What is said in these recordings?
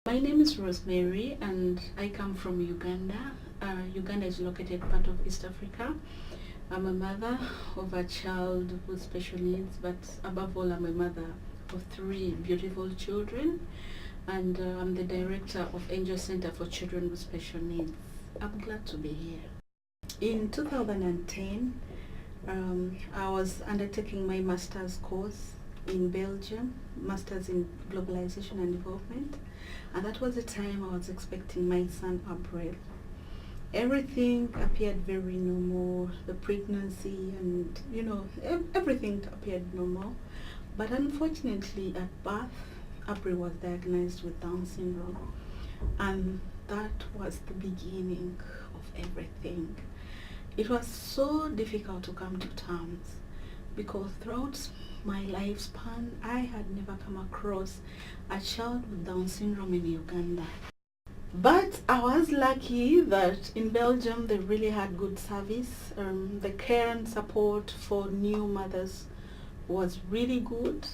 My name is Rosemary and I come from Uganda. Uganda is located part of East Africa. I'm a mother of a child with special needs, but above all I'm a mother of 3 beautiful children, and I'm the director of Angel Center for Children with Special Needs. I'm glad to be here. In 2010, I was undertaking my master's course in Belgium, Masters in Globalization and Development, and that was the time I was expecting my son April. Everything appeared very normal, the pregnancy and everything appeared normal, but unfortunately at birth April was diagnosed with Down syndrome, and that was the beginning of everything. It was so difficult to come to terms because throughout my lifespan I had never come across a child with Down syndrome in Uganda. But I was lucky that in Belgium they really had good service. The care and support for new mothers was really good.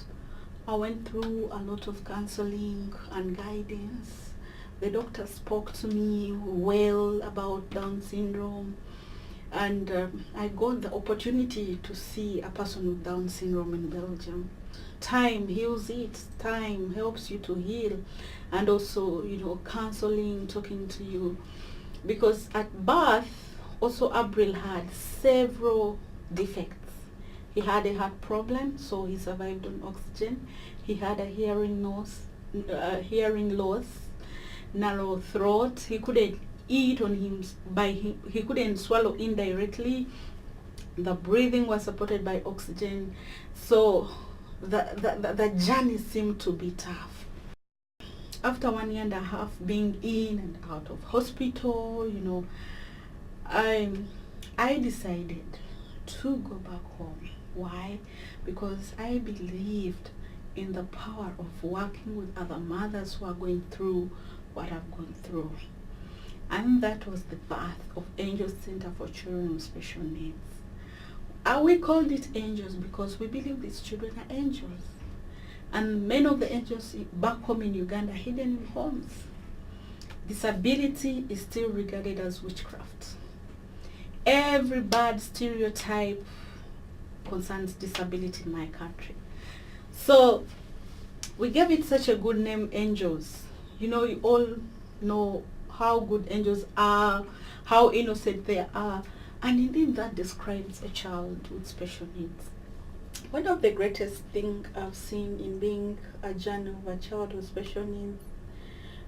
I went through a lot of counseling and guidance. The doctor spoke to me well about Down syndrome, and I got the opportunity to see a person with Down syndrome in Belgium. Time heals it, time helps you to heal, and also counseling, talking to you, because at birth also April had several defects. He had a heart problem, so he survived on oxygen. He had a hearing loss, narrow throat. He couldn't eat on him he couldn't swallow indirectly. The breathing was supported by oxygen, so the journey seemed to be tough. After 1.5 years being in and out of hospital, I decided to go back home. Why? Because I believed in the power of working with other mothers who are going through what I've gone through. And that was the birth of Angel Center for Children with Special Needs. We called it angels because we believe these children are angels. And many of the angels back home in Uganda are hidden in homes. Disability is still regarded as witchcraft. Every bad stereotype concerns disability in my country. So we gave it such a good name, angels. You all know how good angels are, how innocent they are, and indeed that describes a child with special needs. One of the greatest things I've seen in being a journey of a child with special needs,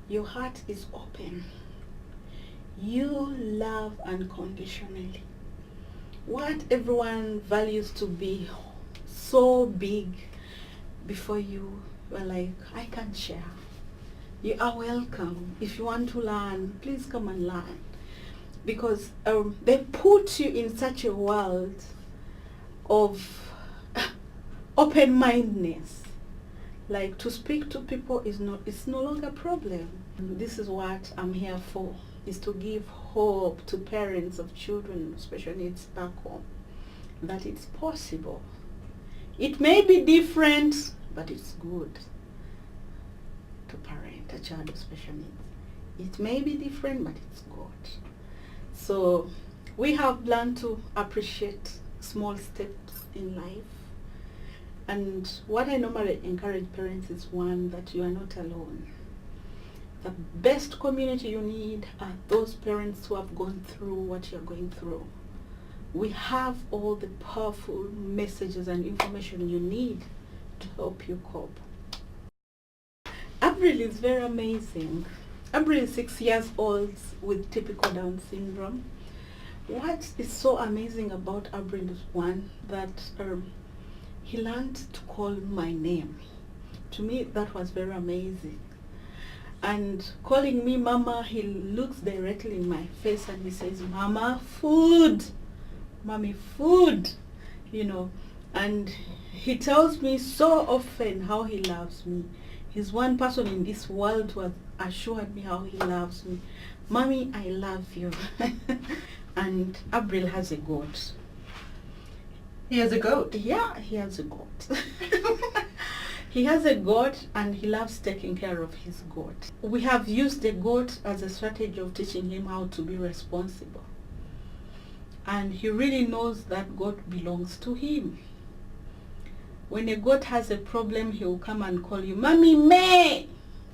your heart is open. You love unconditionally. What everyone values to be so big before you are like, I can share. You are welcome. If you want to learn, please come and learn. Because they put you in such a world of open-mindedness. Like, to speak to people it's no longer a problem. This is what I'm here for, is to give hope to parents of children with special needs back home, that it's possible. It may be different, but it's good to parent a child with special needs. It may be different, but it's good. So we have learned to appreciate small steps in life. And what I normally encourage parents is, one, that you are not alone. The best community you need are those parents who have gone through what you're going through. We have all the powerful messages and information you need to help you cope. April is very amazing. April is 6 years old with typical Down syndrome. What is so amazing about April is, one, that he learned to call my name. To me, that was very amazing. And calling me Mama, he looks directly in my face and he says, Mama, food, Mommy, food, And he tells me so often how he loves me. He's one person in this world who has assured me how he loves me. Mommy, I love you. And April has a goat. He has a goat? Yeah, he has a goat. He has a goat and he loves taking care of his goat. We have used the goat as a strategy of teaching him how to be responsible. And he really knows that goat belongs to him. When a goat has a problem, he will come and call you, Mommy May.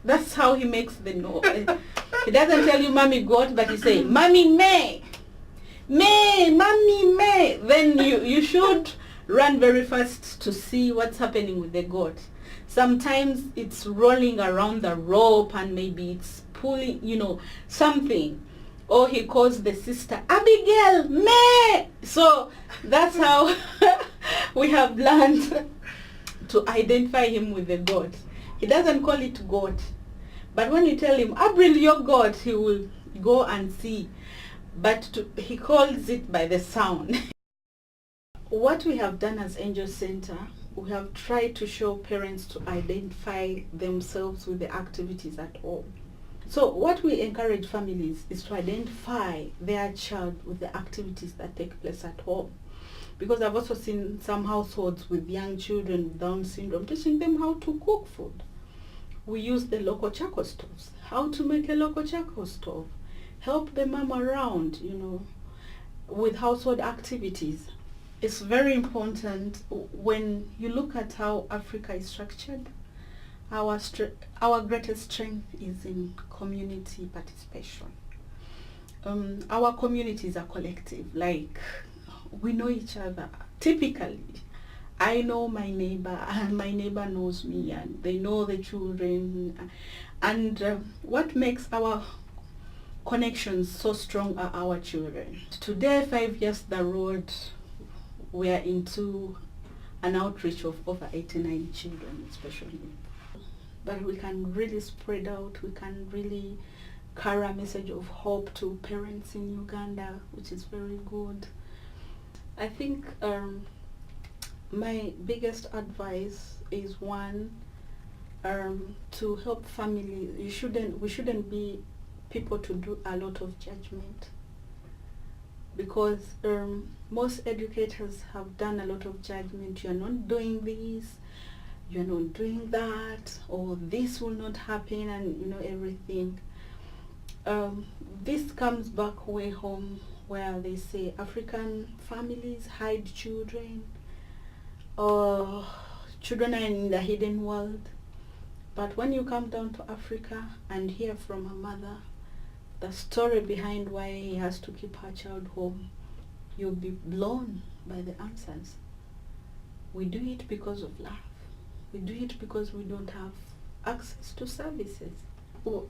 That's how he makes the noise. He doesn't tell you Mommy Goat, but he say, Mommy May. May, Mommy May. Then you should run very fast to see what's happening with the goat. Sometimes it's rolling around the rope and maybe it's pulling, something. Or he calls the sister, Abigail, May. So that's how we have learned to identify him with the goat. He doesn't call it goat. But when you tell him, Abril, your goat, he will go and see. But he calls it by the sound. What we have done as Angel Center, we have tried to show parents to identify themselves with the activities at home. So what we encourage families is to identify their child with the activities that take place at home. Because I've also seen some households with young children with Down syndrome, teaching them how to cook food. We use the local charcoal stoves, how to make a local charcoal stove, help the mom around, with household activities. It's very important when you look at how Africa is structured. Our greatest strength is in community participation. Our communities are collective, like we know each other. Typically, I know my neighbor and my neighbor knows me and they know the children. And what makes our connections so strong are our children. Today, 5 years the road, we are into an outreach of over 89 children, especially. But we can really spread out, we can really carry a message of hope to parents in Uganda, which is very good. I think my biggest advice is one, to help families. We shouldn't be people to do a lot of judgment, because most educators have done a lot of judgment. You're not doing this, you're not doing that, or this will not happen, and everything. This comes back way home, where they say African families hide children, or children are in the hidden world. But when you come down to Africa and hear from a mother the story behind why he has to keep her child home, you'll be blown by the answers. We do it because of love. We do it because we don't have access to services.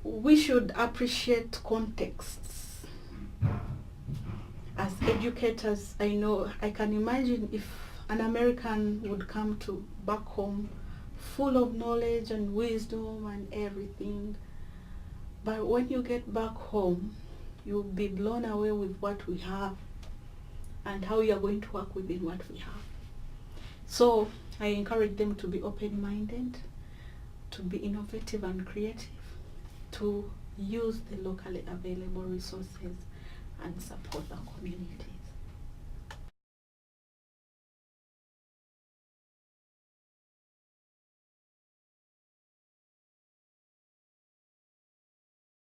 We should appreciate contexts. As educators, I can imagine if an American would come to back home full of knowledge and wisdom and everything. But when you get back home, you'll be blown away with what we have and how you're going to work within what we have. So I encourage them to be open-minded, to be innovative and creative, to use the locally available resources and support the community.